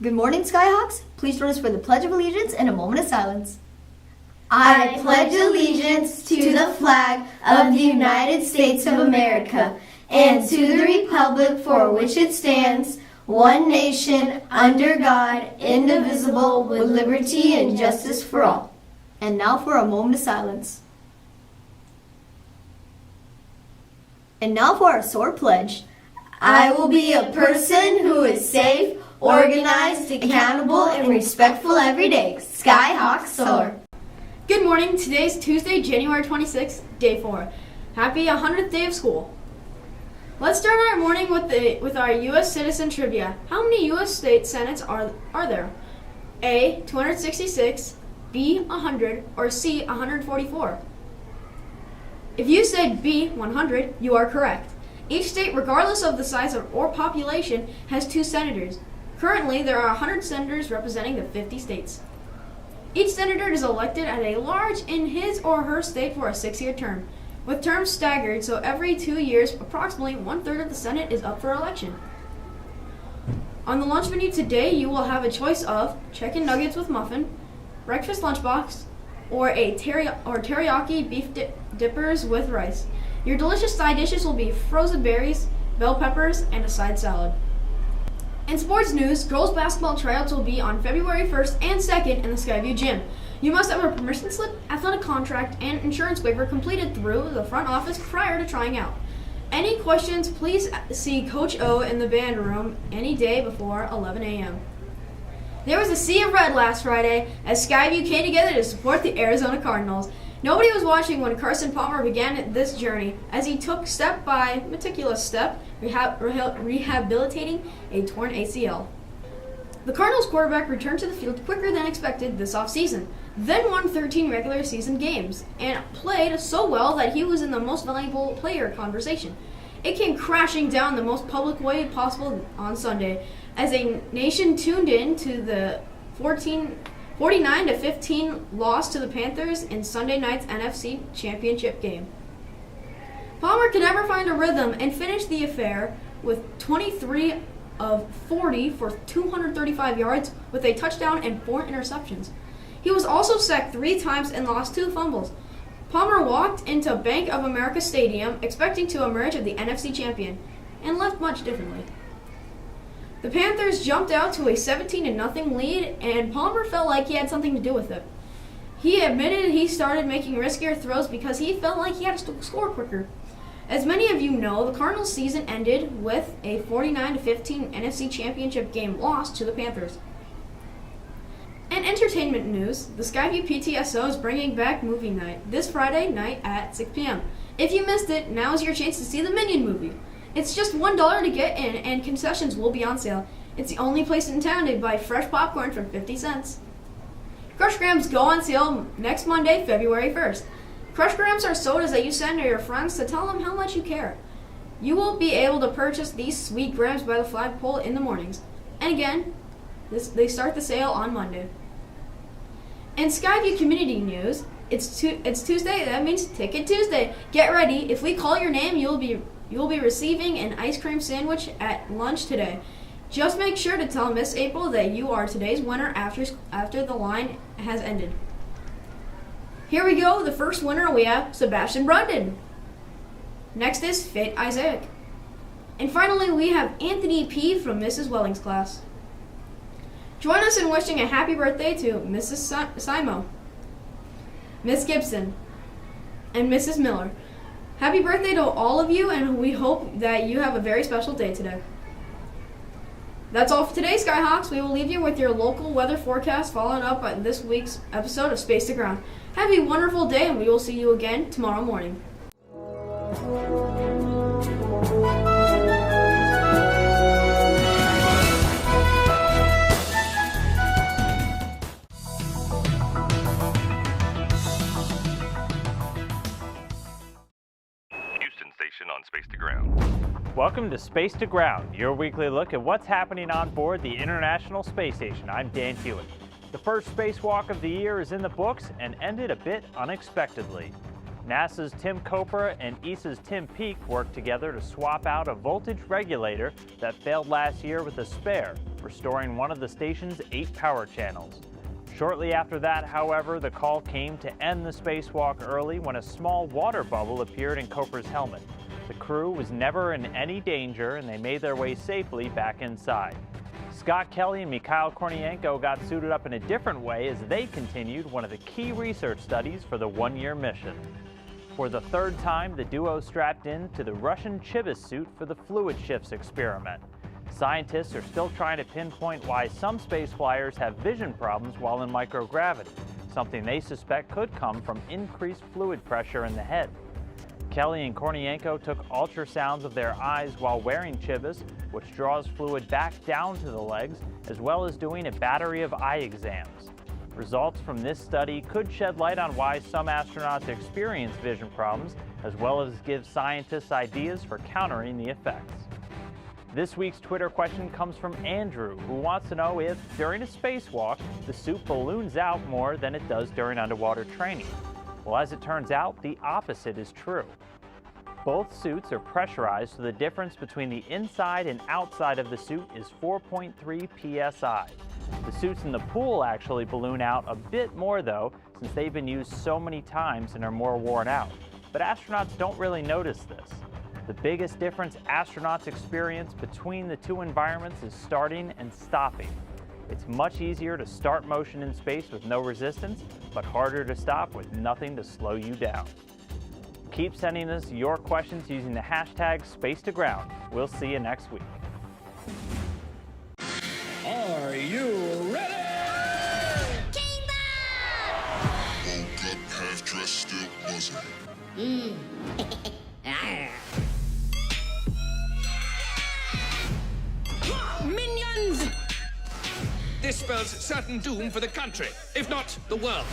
Good morning, Skyhawks. Please join us for the Pledge of Allegiance and a moment of silence. I pledge allegiance to the flag of the United States of America and to the republic for which it stands, one nation, under God, indivisible, with liberty and justice for all. And now for a moment of silence. And now for our SOAR pledge. I will be a person who is safe, organized, accountable, and respectful every day. Skyhawk SOAR. Good morning. Today's Tuesday, January 26th, day 4. Happy 100th day of school. Let's start our morning with our U.S. citizen trivia. How many U.S. state senates are there? A, 266, B, 100, or C, 144? If you said B, 100, you are correct. Each state, regardless of the size or population, has 2 senators. Currently, there are 100 senators representing the 50 states. Each senator is elected at a large in his or her state for a 6-year term, with terms staggered, so every 2 years, approximately 1/3 of the Senate is up for election. On the lunch menu today, you will have a choice of chicken nuggets with muffin, breakfast lunchbox, or teriyaki beef dippers with rice. Your delicious side dishes will be frozen berries, bell peppers, and a side salad. In sports news, girls basketball tryouts will be on February 1st and 2nd in the Skyview Gym. You must have a permission slip, athletic contract, and insurance waiver completed through the front office prior to trying out. Any questions, please see Coach O in the band room any day before 11 a.m. There was a sea of red last Friday as Skyview came together to support the Arizona Cardinals. Nobody was watching when Carson Palmer began this journey, as he took step by meticulous step, rehabilitating a torn ACL. The Cardinals quarterback returned to the field quicker than expected this offseason, then won 13 regular season games, and played so well that he was in the most valuable player conversation. It came crashing down the most public way possible on Sunday, as a nation tuned in to the 49-15 loss to the Panthers in Sunday night's NFC Championship game. Palmer could never find a rhythm and finished the affair with 23 of 40 for 235 yards with a touchdown and 4 interceptions. He was also sacked 3 times and lost 2 fumbles. Palmer walked into Bank of America Stadium expecting to emerge as the NFC champion and left much differently. The Panthers jumped out to a 17-0 lead, and Palmer felt like he had something to do with it. He admitted he started making riskier throws because he felt like he had to score quicker. As many of you know, the Cardinals' season ended with a 49-15 NFC Championship game loss to the Panthers. In entertainment news, the Skyview PTSO is bringing back movie night this Friday night at 6 p.m. If you missed it, now is your chance to see the Minion movie. It's just $1 to get in, and concessions will be on sale. It's the only place in town to buy fresh popcorn for 50 cents. Crush Grams go on sale next Monday, February 1st. Crush Grams are sodas that you send to your friends to tell them how much you care. You will be able to purchase these sweet grams by the flagpole in the mornings. And again, they start the sale on Monday. In Skyview community news, it's Tuesday. That means Ticket Tuesday. Get ready. If we call your name, you will be receiving an ice cream sandwich at lunch today. Just make sure to tell Miss April that you are today's winner after the line has ended. Here we go. The first winner, we have Sebastian Brundon. Next is Fit Isaac. And finally, we have Anthony P. from Mrs. Welling's class. Join us in wishing a happy birthday to Mrs. Simo, Miss Gibson, and Mrs. Miller. Happy birthday to all of you, and we hope that you have a very special day today. That's all for today, Skyhawks. We will leave you with your local weather forecast, followed up by this week's episode of Space to Ground. Have a wonderful day, and we will see you again tomorrow morning. On Space to Ground. Welcome to Space to Ground, your weekly look at what's happening on board the International Space Station. I'm Dan Hewitt. The first spacewalk of the year is in the books and ended a bit unexpectedly. NASA's Tim Kopra and ESA's Tim Peake worked together to swap out a voltage regulator that failed last year with a spare restoring one of the station's 8 power channels. Shortly after that, however, the call came to end the spacewalk early when a small water bubble appeared in Cooper's helmet. The crew was never in any danger and they made their way safely back inside. Scott Kelly and Mikhail Kornienko got suited up in a different way as they continued one of the key research studies for the one-year mission. For the third time, the duo strapped in to the Russian Chibis suit for the fluid shifts experiment. Scientists are still trying to pinpoint why some space flyers have vision problems while in microgravity, something they suspect could come from increased fluid pressure in the head. Kelly and Kornienko took ultrasounds of their eyes while wearing Chibis, which draws fluid back down to the legs, as well as doing a battery of eye exams. Results from this study could shed light on why some astronauts experience vision problems, as well as give scientists ideas for countering the effects. This week's Twitter question comes from Andrew, who wants to know if, during a spacewalk, the suit balloons out more than it does during underwater training. Well, as it turns out, the opposite is true. Both suits are pressurized, so the difference between the inside and outside of the suit is 4.3 psi. The suits in the pool actually balloon out a bit more though, since they've been used so many times and are more worn out. But astronauts don't really notice this. The biggest difference astronauts experience between the two environments is starting and stopping. It's much easier to start motion in space with no resistance, but harder to stop with nothing to slow you down. Keep sending us your questions using the hashtag #SpaceToGround. We'll see you next week. Are you ready? Woke up half dressed, still buzzing. Minions! This spells certain doom for the country, if not the world.